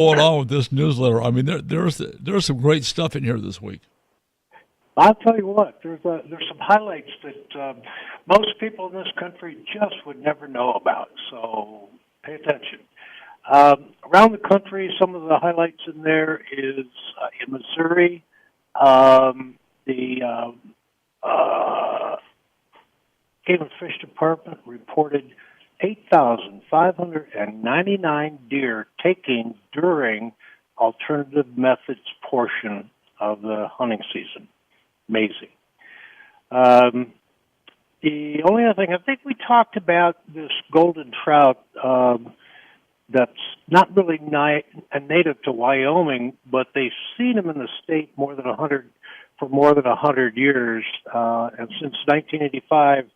going on with this newsletter? I mean, there's some great stuff in here this week. I'll tell you what, there's some highlights that most people in this country just would never know about. So pay attention. Around the country, some of the highlights in there is in Missouri, the Game and Fish Department reported 8,599 deer taken during alternative methods portion of the hunting season. Amazing. The only other thing, I think we talked about this golden trout that's not really native to Wyoming, but they've seen them in the state for more than 100 years. And since 1985,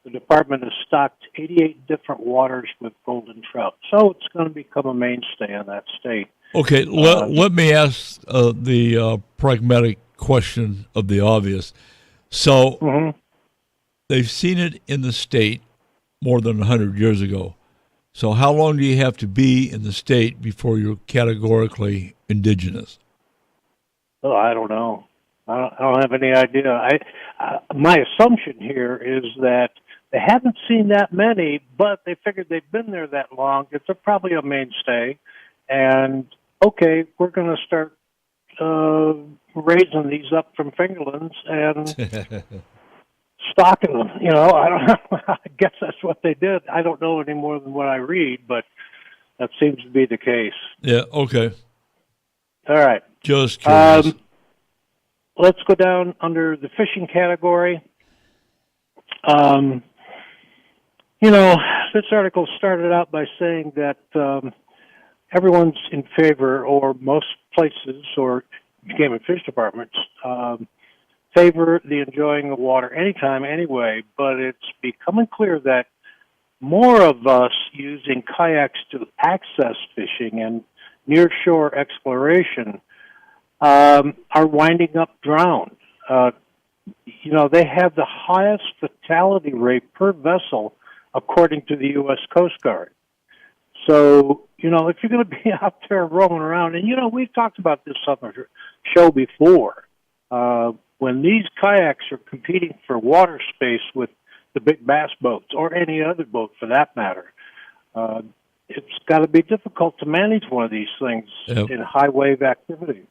the department has stocked 88 different waters with golden trout. So it's going to become a mainstay in that state. Okay, let me ask the pragmatic question of the obvious. So they've seen it in the state more than 100 years ago. So how long do you have to be in the state before you're categorically indigenous? Oh, I don't know. I don't have any idea. My assumption here is that they haven't seen that many, but they figured they've been there that long. It's probably a mainstay. And, okay, we're going to start raising these up from fingerlings and stocking them. I don't know. I guess that's what they did. I don't know any more than what I read, but that seems to be the case. Yeah, okay. All right. Just curious. Let's go down under the fishing category. This article started out by saying that everyone's in favor, or most places or game and fish departments favor the enjoying the water anytime, anyway, but it's becoming clear that more of us using kayaks to access fishing and near-shore exploration are winding up drowned. They have the highest fatality rate per vessel according to the U.S. Coast Guard. So, if you're going to be out there roaming around, and, we've talked about this on the show before, when these kayaks are competing for water space with the big bass boats, or any other boat for that matter, it's got to be difficult to manage one of these things in high wave activity,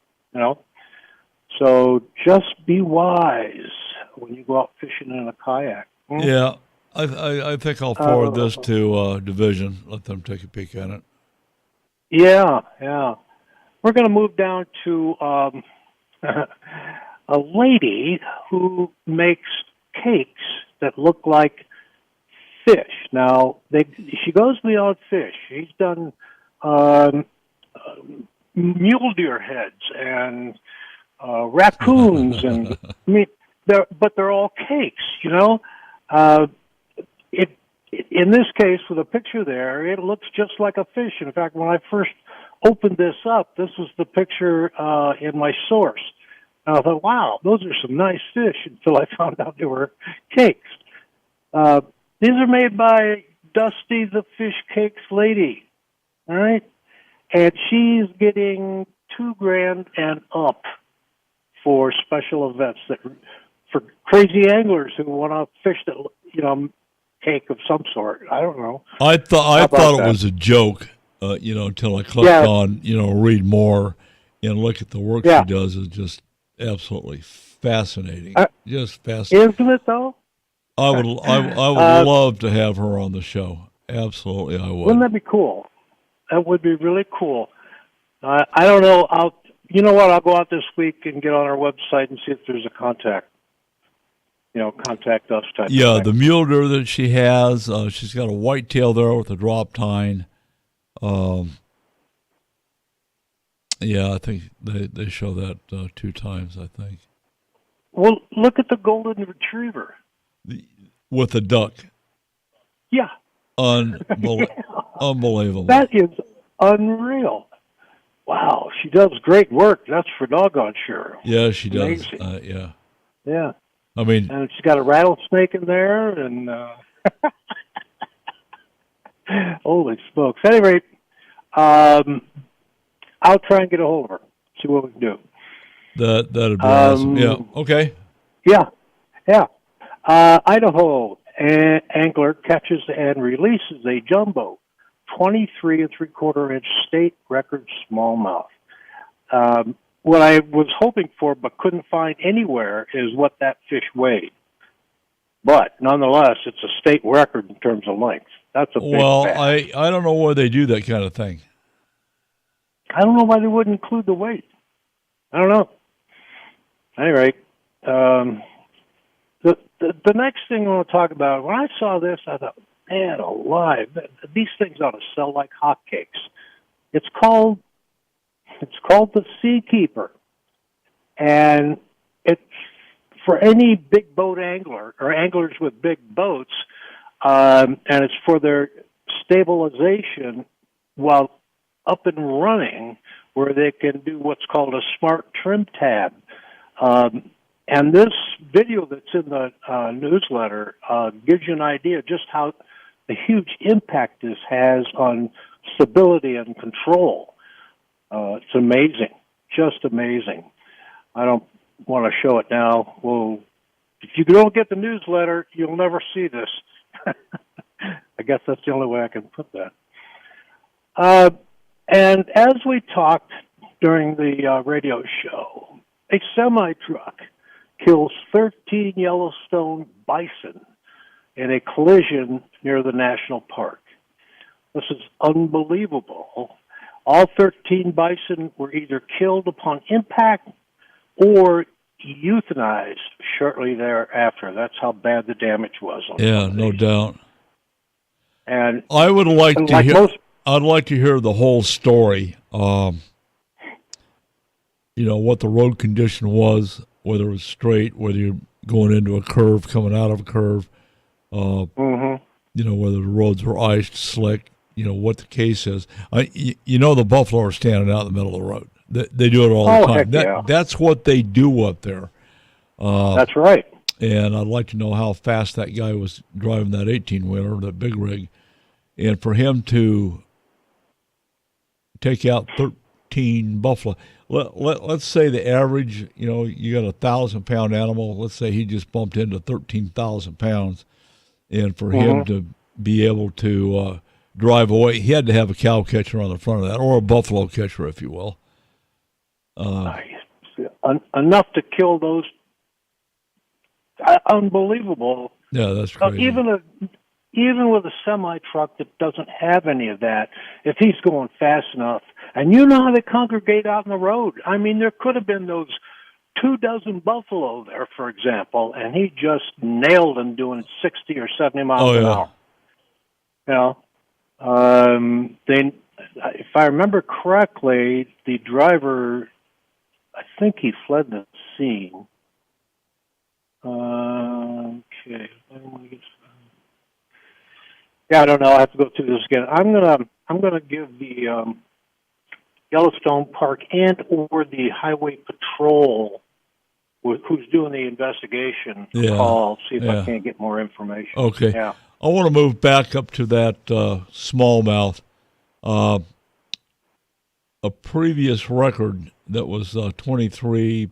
So just be wise when you go out fishing in a kayak. Yeah, I think I'll forward this to Division. Let them take a peek at it. Yeah. We're going to move down to a lady who makes cakes that look like fish. Now, she goes beyond fish. She's done mule deer heads and raccoons, and they're all cakes. In this case, with a picture there, it looks just like a fish. In fact, when I first opened this up, this was the picture in my source. And I thought, wow, those are some nice fish, until I found out they were cakes. These are made by Dusty the Fish Cakes Lady, all right? And she's getting $2,000 and up for special events for crazy anglers who want to fish that, cake of some sort. I don't know. I thought it was a joke, until I clicked on, read more and look at the work she does. Is just absolutely fascinating. Just fascinating. Isn't it though? I would love to have her on the show. Absolutely, I would. Wouldn't that be cool? That would be really cool. I don't know. You know what? I'll go out this week and get on our website and see if there's a contact. Contact us type. Yeah, of thing. the mule deer that she has, she's got a whitetail there with a drop tine. Yeah, I think they show that 2 times, I think. Well, look at the golden retriever. With a duck. Yeah. Unbelievable. That is unreal. Wow, she does great work. That's for doggone sure. Yeah, she does. Yeah. I mean, and she's got a rattlesnake in there, and holy smokes! At any rate, I'll try and get a hold of her. See what we can do. That'd be awesome. Yeah. Okay. Yeah. Idaho angler catches and releases a jumbo 23 3/4 inch state record smallmouth. What I was hoping for but couldn't find anywhere is what that fish weighed. But nonetheless, it's a state record in terms of length. That's a big fact. I don't know why they do that kind of thing. I don't know why they wouldn't include the weight. I don't know. At any rate, the next thing I want to talk about, when I saw this, I thought, man alive, these things ought to sell like hotcakes. It's called the Seakeeper, and it's for any big boat angler or anglers with big boats, and it's for their stabilization while up and running, where they can do what's called a smart trim tab. And this video that's in the newsletter gives you an idea just how the huge impact this has on stability and control. It's amazing, just amazing. I don't want to show it now. Well, if you don't get the newsletter, you'll never see this. I guess that's the only way I can put that. And as we talked during the radio show, a semi-truck kills 13 Yellowstone bison in a collision near the national park. This is unbelievable. All 13 bison were either killed upon impact or euthanized shortly thereafter. That's how bad the damage was. Yeah, no doubt. And I would like to like hear. I'd like to hear the whole story. What the road condition was, whether it was straight, whether you're going into a curve, coming out of a curve, whether the roads were iced, slick, what the case is. The buffalo are standing out in the middle of the road. They do it all the time. Heck yeah. That's what they do up there. That's right. And I'd like to know how fast that guy was driving that 18-wheeler, that big rig. And for him to take out 13 buffalo, let's say the average, you got a 1,000-pound animal. Let's say he just bumped into 13,000 pounds. And for him to be able to drive away, he had to have a cow catcher on the front of that, or a buffalo catcher, if you will. Enough to kill those. Unbelievable. Yeah, that's crazy. Even with a semi-truck that doesn't have any of that, if he's going fast enough, and you know how they congregate out on the road. I mean, there could have been those 24 buffalo there, for example, and he just nailed them doing 60 or 70 miles an hour. If I remember correctly, the driver, I think he fled the scene. Okay. Yeah, I don't know. I have to go through this again. I'm gonna give the Yellowstone Park and or the Highway Patrol, who's doing the investigation, call, see if I can't get more information. Okay. Yeah. I want to move back up to that smallmouth. A previous record that was 23